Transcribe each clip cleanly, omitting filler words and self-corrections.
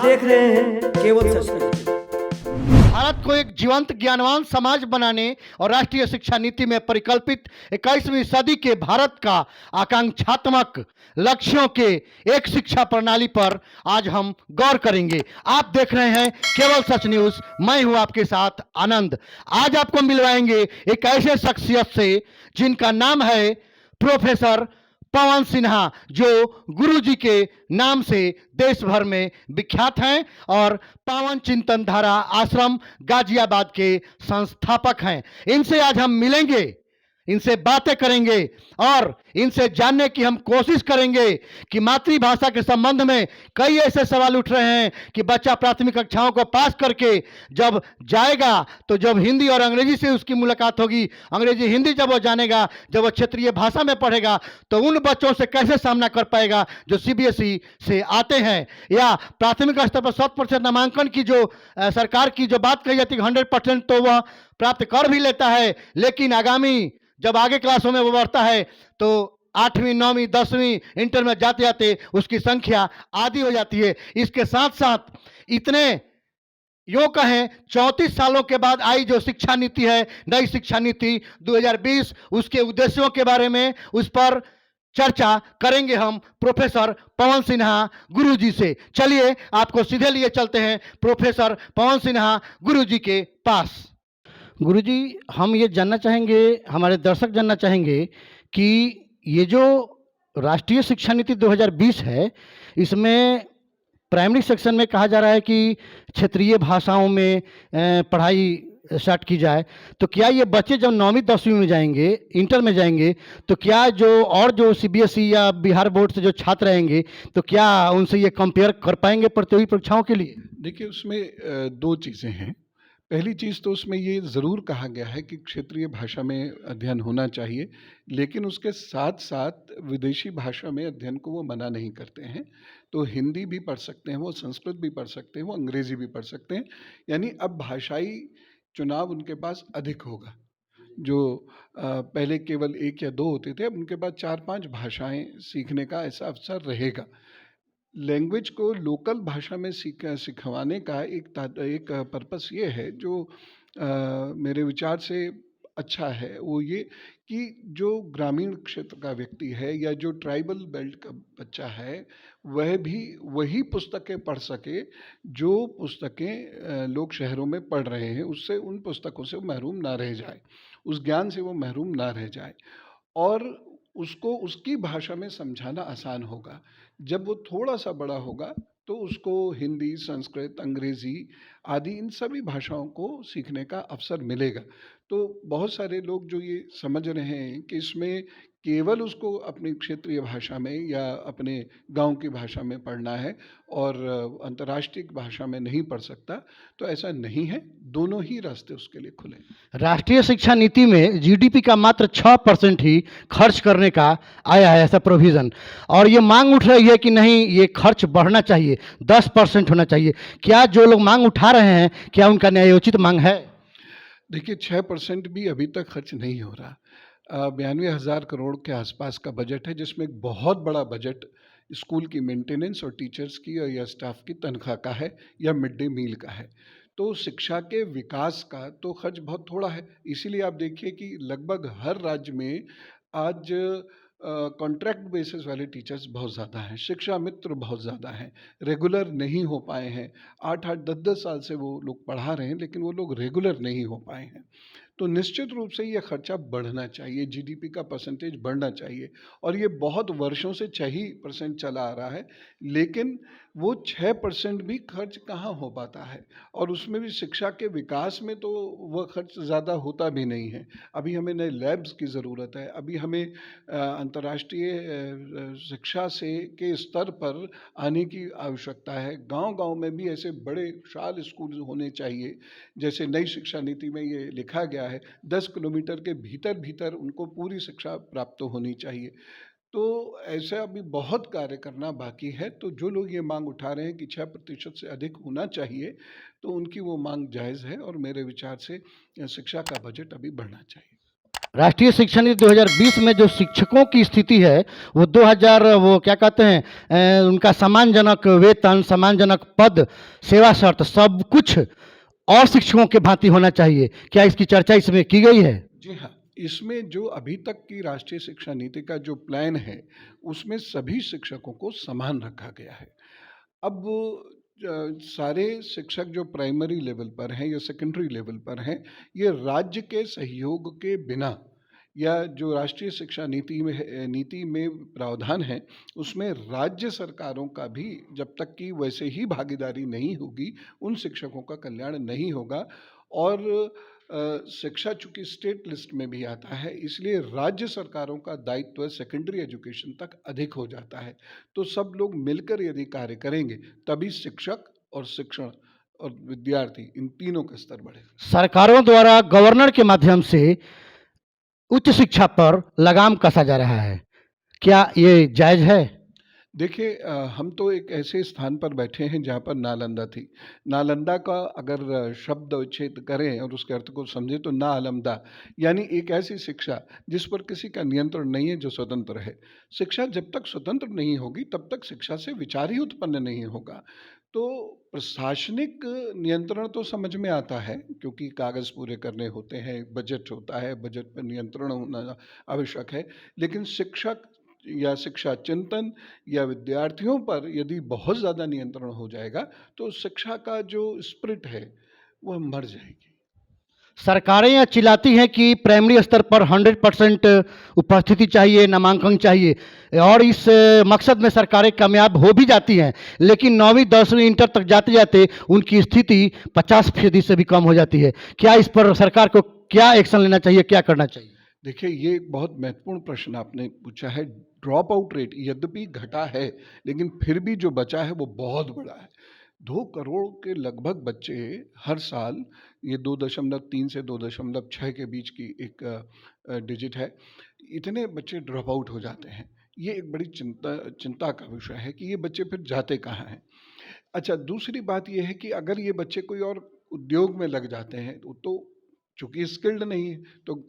देख रहे हैं केवल सच का। भारत को एक जीवंत ज्ञानवान समाज बनाने और राष्ट्रीय शिक्षा नीति में परिकल्पित 21वीं सदी के भारत का आकांक्षात्मक लक्ष्यों के एक शिक्षा प्रणाली पर आज हम गौर करेंगे। आप देख रहे हैं केवल सच न्यूज, मैं हूं आपके साथ आनंद। आज आपको मिलवाएंगे एक ऐसे शख्सियत से जिनका नाम है प्रोफेसर पवन सिन्हा, जो गुरुजी के नाम से देश भर में विख्यात हैं और पावन चिंतन धारा आश्रम गाजियाबाद के संस्थापक हैं। इनसे आज हम मिलेंगे, इनसे बातें करेंगे और इनसे जानने की हम कोशिश करेंगे कि मातृभाषा के संबंध में कई ऐसे सवाल उठ रहे हैं कि बच्चा प्राथमिक कक्षाओं को पास करके जब जाएगा तो जब हिंदी और अंग्रेजी से उसकी मुलाकात होगी, अंग्रेजी हिंदी जब वो जानेगा, जब वो क्षेत्रीय भाषा में पढ़ेगा तो उन बच्चों से कैसे सामना कर पाएगा जो सीबीएसई से आते हैं, या प्राथमिक स्तर पर 100% नामांकन की जो सरकार की जो बात कही जाती है 100% तो वह प्राप्त कर भी लेता है, लेकिन आगामी जब आगे क्लासों में वो बढ़ता है तो 8वीं 9वीं 10वीं इंटर में जाते जाते उसकी संख्या आधी हो जाती है। इसके साथ साथ इतने यूं कहें 34 सालों के बाद आई जो शिक्षा नीति है, नई शिक्षा नीति 2020, उसके उद्देश्यों के बारे में उस पर चर्चा करेंगे हम प्रोफेसर पवन सिन्हा गुरुजी से। चलिए आपको सीधे लिए चलते हैं प्रोफेसर पवन सिन्हा गुरुजी के पास। गुरुजी, हम ये जानना चाहेंगे, हमारे दर्शक जानना चाहेंगे कि ये जो राष्ट्रीय शिक्षा नीति 2020 है, इसमें प्राइमरी सेक्शन में कहा जा रहा है कि क्षेत्रीय भाषाओं में पढ़ाई स्टार्ट की जाए, तो क्या ये बच्चे जब 9वीं 10वीं में जाएंगे, इंटर में जाएंगे, तो क्या जो सीबीएसई या बिहार बोर्ड से जो छात्र रहेंगे तो क्या उनसे ये कंपेयर कर पाएंगे प्रतियोगी परीक्षाओं के लिए? देखिए, उसमें दो चीज़ें हैं। पहली चीज़ तो उसमें ये ज़रूर कहा गया है कि क्षेत्रीय भाषा में अध्ययन होना चाहिए, लेकिन उसके साथ साथ विदेशी भाषा में अध्ययन को वो मना नहीं करते हैं। तो हिंदी भी पढ़ सकते हैं, वो संस्कृत भी पढ़ सकते हैं, वो अंग्रेज़ी भी पढ़ सकते हैं। यानी अब भाषाई चुनाव उनके पास अधिक होगा। जो पहले केवल 1 या 2 होते थे, अब उनके पास 4-5 भाषाएं सीखने का ऐसा अवसर रहेगा। लैंग्वेज को लोकल भाषा में सिखवाने का एक पर्पस ये है जो मेरे विचार से अच्छा है, वो ये कि जो ग्रामीण क्षेत्र का व्यक्ति है या जो ट्राइबल बेल्ट का बच्चा है, वह भी वही पुस्तकें पढ़ सके जो पुस्तकें लोग शहरों में पढ़ रहे हैं। उससे उन पुस्तकों से वो महरूम ना रह जाए, उस ज्ञान से वो महरूम ना रह जाए, और उसको उसकी भाषा में समझाना आसान होगा। जब वो थोड़ा सा बड़ा होगा तो उसको हिंदी, संस्कृत, अंग्रेज़ी आदि इन सभी भाषाओं को सीखने का अवसर मिलेगा। तो बहुत सारे लोग जो ये समझ रहे हैं कि इसमें केवल उसको अपनी क्षेत्रीय भाषा में या अपने गांव की भाषा में पढ़ना है और अंतर्राष्ट्रीय भाषा में नहीं पढ़ सकता, तो ऐसा नहीं है। दोनों ही रास्ते उसके लिए खुले। राष्ट्रीय शिक्षा नीति में जीडीपी का मात्र 6% ही खर्च करने का आया है ऐसा प्रोविज़न, और ये मांग उठ रही है कि नहीं, ये खर्च बढ़ना चाहिए, 10% होना चाहिए। क्या जो लोग मांग उठा रहे हैं, क्या उनका न्यायोचित मांग है? देखिए, 6% भी अभी तक खर्च नहीं हो रहा। 92,000 करोड़ के आसपास का बजट है, जिसमें एक बहुत बड़ा बजट स्कूल की मेंटेनेंस और टीचर्स की या स्टाफ की तनख्वाह का है या मिड डे मील का है। तो शिक्षा के विकास का तो खर्च बहुत थोड़ा है। इसीलिए आप देखिए कि लगभग हर राज्य में आज कॉन्ट्रैक्ट बेसिस वाले टीचर्स बहुत ज़्यादा हैं, शिक्षा मित्र बहुत ज़्यादा हैं, रेगुलर नहीं हो पाए हैं। 8-8, 10-10 साल से वो लोग पढ़ा रहे हैं, लेकिन वो लोग रेगुलर नहीं हो पाए हैं। तो निश्चित रूप से ये खर्चा बढ़ना चाहिए, जीडीपी का परसेंटेज बढ़ना चाहिए, और ये बहुत वर्षों से 6% चला आ रहा है। लेकिन वो 6% भी खर्च कहाँ हो पाता है, और उसमें भी शिक्षा के विकास में तो वह खर्च ज़्यादा होता भी नहीं है। अभी हमें नए लैब्स की ज़रूरत है, अभी हमें अंतर्राष्ट्रीय शिक्षा से के स्तर पर आने की आवश्यकता है। गांव-गांव में भी ऐसे बड़े विशाल स्कूल होने चाहिए, जैसे नई शिक्षा नीति में ये लिखा गया है 10 किलोमीटर के भीतर भीतर उनको पूरी शिक्षा प्राप्त होनी चाहिए। तो ऐसा अभी बहुत कार्य करना बाकी है। तो जो लोग ये मांग उठा रहे हैं कि 6% से अधिक होना चाहिए, तो उनकी वो मांग जायज़ है, और मेरे विचार से शिक्षा का बजट अभी बढ़ना चाहिए। राष्ट्रीय शिक्षा नीति 2020 में जो शिक्षकों की स्थिति है वो 2000 वो क्या कहते हैं उनका सम्मानजनक वेतन, सम्मानजनक पद, सेवा शर्त सब कुछ और शिक्षकों के भांति होना चाहिए। क्या इसकी चर्चा इसमें की गई है? जी हाँ, इसमें जो अभी तक की राष्ट्रीय शिक्षा नीति का जो प्लान है, उसमें सभी शिक्षकों को समान रखा गया है। अब सारे शिक्षक जो प्राइमरी लेवल पर हैं या सेकेंडरी लेवल पर हैं, ये राज्य के सहयोग के बिना या जो राष्ट्रीय शिक्षा नीति में प्रावधान है, उसमें राज्य सरकारों का भी जब तक कि वैसे ही भागीदारी नहीं होगी, उन शिक्षकों का कल्याण नहीं होगा। और शिक्षा चूंकि स्टेट लिस्ट में भी आता है, इसलिए राज्य सरकारों का दायित्व सेकेंडरी एजुकेशन तक अधिक हो जाता है। तो सब लोग मिलकर यदि कार्य करेंगे, तभी शिक्षक और शिक्षण और विद्यार्थी इन तीनों का स्तर बढ़ेगा। सरकारों द्वारा गवर्नर के माध्यम से उच्च शिक्षा पर लगाम कसा जा रहा है, क्या ये जायज है? देखिए, हम तो एक ऐसे स्थान पर बैठे हैं जहाँ पर नालंदा थी। नालंदा का अगर शब्द उच्छेद करें और उसके अर्थ को समझें तो ना अलमदा, यानी एक ऐसी शिक्षा जिस पर किसी का नियंत्रण नहीं है, जो स्वतंत्र है। शिक्षा जब तक स्वतंत्र नहीं होगी, तब तक शिक्षा से विचार ही उत्पन्न नहीं होगा। तो प्रशासनिक नियंत्रण तो समझ में आता है, क्योंकि कागज़ पूरे करने होते हैं, बजट होता है, बजट पर नियंत्रण होना आवश्यक है। लेकिन शिक्षक या शिक्षा चिंतन या विद्यार्थियों पर यदि बहुत ज़्यादा नियंत्रण हो जाएगा, तो शिक्षा का जो स्पिरिट है वह मर जाएगी। सरकारें यह चिल्लाती हैं कि प्राइमरी स्तर पर 100% उपस्थिति चाहिए, नामांकन चाहिए और इस मकसद में सरकारें कामयाब हो भी जाती हैं, लेकिन 9वीं 10वीं इंटर तक जाते जाते उनकी स्थिति 50% से भी कम हो जाती है। क्या इस पर सरकार को क्या एक्शन लेना चाहिए, क्या करना चाहिए? देखिए, ये एक बहुत महत्वपूर्ण प्रश्न आपने पूछा है। ड्रॉप आउट रेट यद्यपि घटा है, लेकिन फिर भी जो बचा है वो बहुत बड़ा है। 2 करोड़ के लगभग बच्चे हर साल, ये 2.3 से 2.6 के बीच की एक डिजिट है, इतने बच्चे ड्रॉप आउट हो जाते हैं। ये एक बड़ी चिंता का विषय है कि ये बच्चे फिर जाते कहाँ हैं। अच्छा, दूसरी बात ये है कि अगर ये बच्चे कोई और उद्योग में लग जाते हैं, तो चूंकि स्किल्ड नहीं है, तो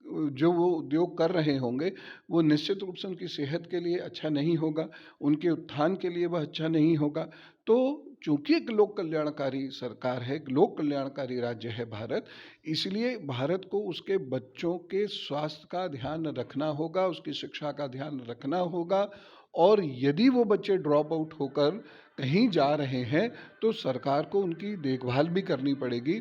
जो वो उद्योग कर रहे होंगे वो निश्चित रूप से उनकी सेहत के लिए अच्छा नहीं होगा, उनके उत्थान के लिए वह अच्छा नहीं होगा। तो चूंकि एक लोक कल्याणकारी सरकार है, एक लोक कल्याणकारी राज्य है भारत, इसलिए भारत को उसके बच्चों के स्वास्थ्य का ध्यान रखना होगा, उसकी शिक्षा का ध्यान रखना होगा। और यदि वो बच्चे ड्रॉप आउट होकर कहीं जा रहे हैं, तो सरकार को उनकी देखभाल भी करनी पड़ेगी।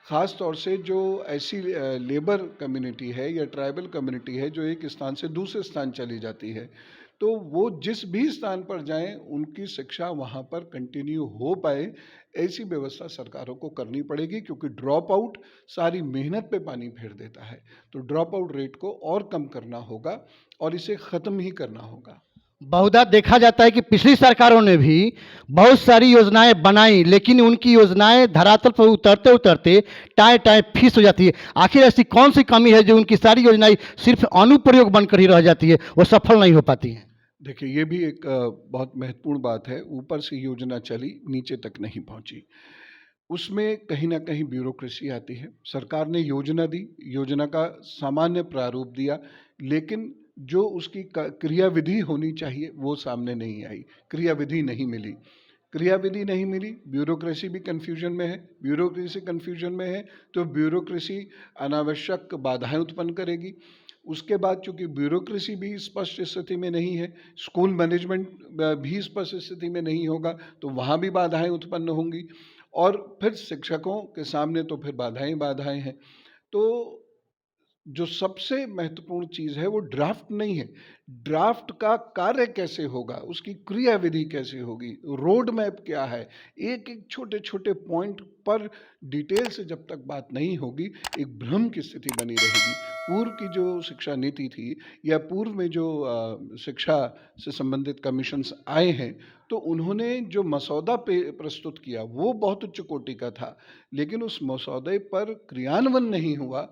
ख़ास तौर से जो ऐसी लेबर कम्युनिटी है या ट्राइबल कम्युनिटी है जो एक स्थान से दूसरे स्थान चली जाती है, तो वो जिस भी स्थान पर जाएं, उनकी शिक्षा वहाँ पर कंटिन्यू हो पाए, ऐसी व्यवस्था सरकारों को करनी पड़ेगी। क्योंकि ड्रॉप आउट सारी मेहनत पे पानी फेर देता है। तो ड्रॉप आउट रेट को और कम करना होगा और इसे ख़त्म ही करना होगा। बहुधा देखा जाता है कि पिछली सरकारों ने भी बहुत सारी योजनाएं बनाई, लेकिन उनकी योजनाएं धरातल पर उतरते उतरते टाए टाए फीस हो जाती है। आखिर ऐसी कौन सी कमी है जो उनकी सारी योजनाएं सिर्फ अनुप्रयोग बनकर ही रह जाती है, वो सफल नहीं हो पाती हैं? देखिए, ये भी एक बहुत महत्वपूर्ण बात है। ऊपर से योजना चली, नीचे तक नहीं पहुंची। उसमें कहीं ना कहीं ब्यूरोक्रेसी आती है। सरकार ने योजना दी, योजना का सामान्य प्रारूप दिया, लेकिन जो उसकी क्रियाविधि होनी चाहिए वो सामने नहीं आई। क्रियाविधि नहीं मिली, क्रियाविधि नहीं मिली, ब्यूरोक्रेसी भी कन्फ्यूजन में है। ब्यूरोक्रेसी कन्फ्यूजन में है तो ब्यूरोक्रेसी अनावश्यक बाधाएं उत्पन्न करेगी। उसके बाद चूंकि ब्यूरोक्रेसी भी स्पष्ट स्थिति में नहीं है, स्कूल मैनेजमेंट भी स्पष्ट स्थिति में नहीं होगा, तो वहाँ भी बाधाएं उत्पन्न होंगी। और फिर शिक्षकों के सामने तो फिर बाधाएं हैं। तो जो सबसे महत्वपूर्ण चीज़ है वो ड्राफ्ट नहीं है। ड्राफ्ट का कार्य कैसे होगा, उसकी क्रियाविधि कैसे होगी, रोड मैप क्या है, एक एक छोटे छोटे पॉइंट पर डिटेल से जब तक बात नहीं होगी, एक भ्रम की स्थिति बनी रहेगी। पूर्व की जो शिक्षा नीति थी या पूर्व में जो शिक्षा से संबंधित कमीशंस आए हैं, तो उन्होंने जो मसौदा प्रस्तुत किया वो बहुत उच्च कोटि का था, लेकिन उस मसौदे पर क्रियान्वयन नहीं हुआ।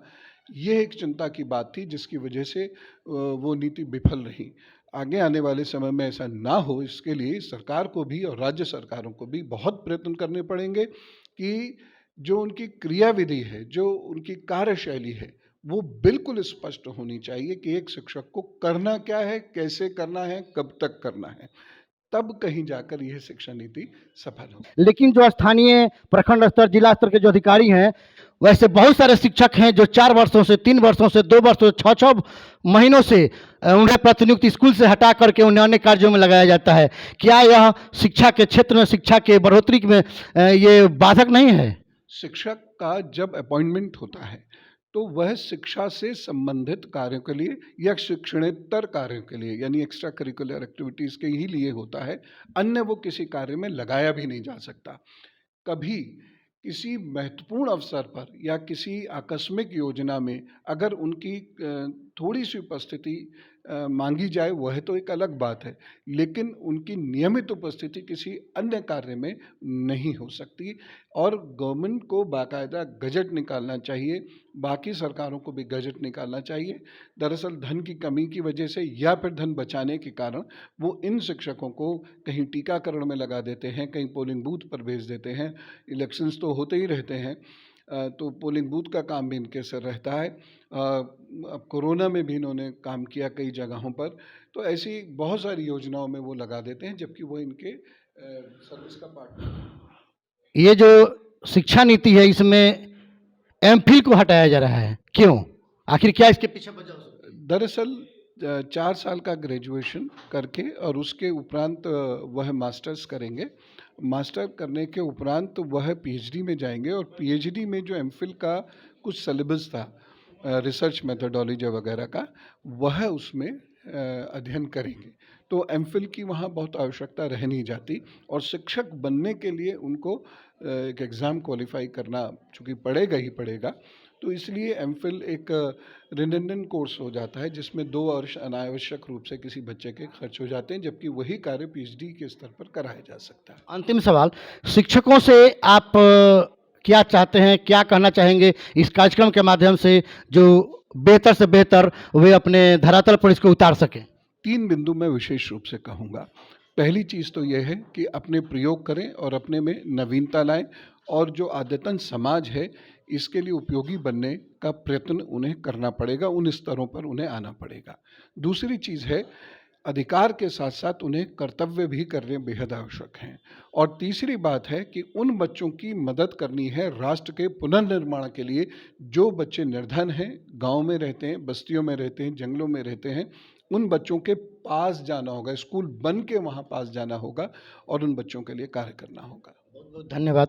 ये एक चिंता की बात थी, जिसकी वजह से वो नीति विफल रही। आगे आने वाले समय में ऐसा ना हो, इसके लिए सरकार को भी और राज्य सरकारों को भी बहुत प्रयत्न करने पड़ेंगे कि जो उनकी क्रियाविधि है, जो उनकी कार्यशैली है, वो बिल्कुल स्पष्ट होनी चाहिए कि एक शिक्षक को करना क्या है, कैसे करना है, कब तक करना है। तब कहीं जाकर यह शिक्षा नीति सफल हो। लेकिन जो स्थानीय प्रखंड स्तर जिला स्तर के जो अधिकारी हैं, वैसे बहुत सारे शिक्षक हैं जो 4 वर्षों से 3 वर्षों से 2 वर्षों से 6 महीनों से उन्हें प्रतिनियुक्त स्कूल से हटा करके उन्हें अन्य कार्यों में लगाया जाता है। क्या यह शिक्षा के क्षेत्र में शिक्षा के बढ़ोतरी में ये बाधक नहीं है? शिक्षक का जब अपॉइंटमेंट होता है तो वह शिक्षा से संबंधित कार्यों के लिए या शिक्षणेतर कार्यों के लिए यानी एक्स्ट्रा करिकुलर एक्टिविटीज़ के ही लिए होता है। अन्य वो किसी कार्य में लगाया भी नहीं जा सकता। कभी किसी महत्वपूर्ण अवसर पर या किसी आकस्मिक योजना में अगर उनकी थोड़ी सी उपस्थिति मांगी जाए वह तो एक अलग बात है, लेकिन उनकी नियमित उपस्थिति किसी अन्य कार्य में नहीं हो सकती। और गवर्नमेंट को बाकायदा गजट निकालना चाहिए, बाकी सरकारों को भी गजट निकालना चाहिए। दरअसल धन की कमी की वजह से या फिर धन बचाने के कारण वो इन शिक्षकों को कहीं टीकाकरण में लगा देते हैं, कहीं पोलिंग बूथ पर भेज देते हैं। इलेक्शंस तो होते ही रहते हैं, तो पोलिंग बूथ का काम भी इनके सिर रहता है। अब कोरोना में भी इन्होंने काम किया कई जगहों पर, तो ऐसी बहुत सारी योजनाओं में वो लगा देते हैं, जबकि वो इनके सर्विस का पार्ट नहीं है। ये जो शिक्षा नीति है इसमें एमफिल को हटाया जा रहा है, क्यों? आखिर क्या इसके पीछे वजह हो सकती है? दरअसल 4 साल का ग्रेजुएशन करके और उसके उपरांत वह मास्टर्स करेंगे। मास्टर करने के उपरांत वह पीएचडी में जाएंगे और पीएचडी में जो एमफिल का कुछ सिलेबस था रिसर्च मेथोडोलॉजी वगैरह का, वह उसमें अध्ययन करेंगे। तो एमफिल की वहाँ बहुत आवश्यकता रह नहीं जाती और शिक्षक बनने के लिए उनको एक एग्ज़ाम क्वालिफाई करना चूँकि पड़ेगा ही पड़ेगा, तो इसलिए एमफिल एक रिडंडेंट कोर्स हो जाता है जिसमें 2 वर्ष अनावश्यक रूप से किसी बच्चे के खर्च हो जाते हैं, जबकि वही कार्य पीएचडी के स्तर पर कराया जा सकता है। अंतिम सवाल, शिक्षकों से आप क्या चाहते हैं, क्या कहना चाहेंगे इस कार्यक्रम के माध्यम से जो बेहतर से बेहतर वे अपने धरातल पर इसको उतार सकें? 3 बिंदु मैं विशेष रूप से कहूँगा। पहली चीज़ तो यह है कि अपने प्रयोग करें और अपने में नवीनता लाएं और जो आदतन समाज है इसके लिए उपयोगी बनने का प्रयत्न उन्हें करना पड़ेगा, उन स्तरों पर उन्हें आना पड़ेगा। दूसरी चीज़ है अधिकार के साथ साथ उन्हें कर्तव्य भी करने बेहद आवश्यक हैं। और तीसरी बात है कि उन बच्चों की मदद करनी है राष्ट्र के पुनर्निर्माण के लिए जो बच्चे निर्धन हैं, गांव में रहते हैं, बस्तियों में रहते हैं, जंगलों में रहते हैं। उन बच्चों के पास जाना होगा, स्कूल बन के वहाँ पास जाना होगा और उन बच्चों के लिए कार्य करना होगा। बहुत बहुत धन्यवाद।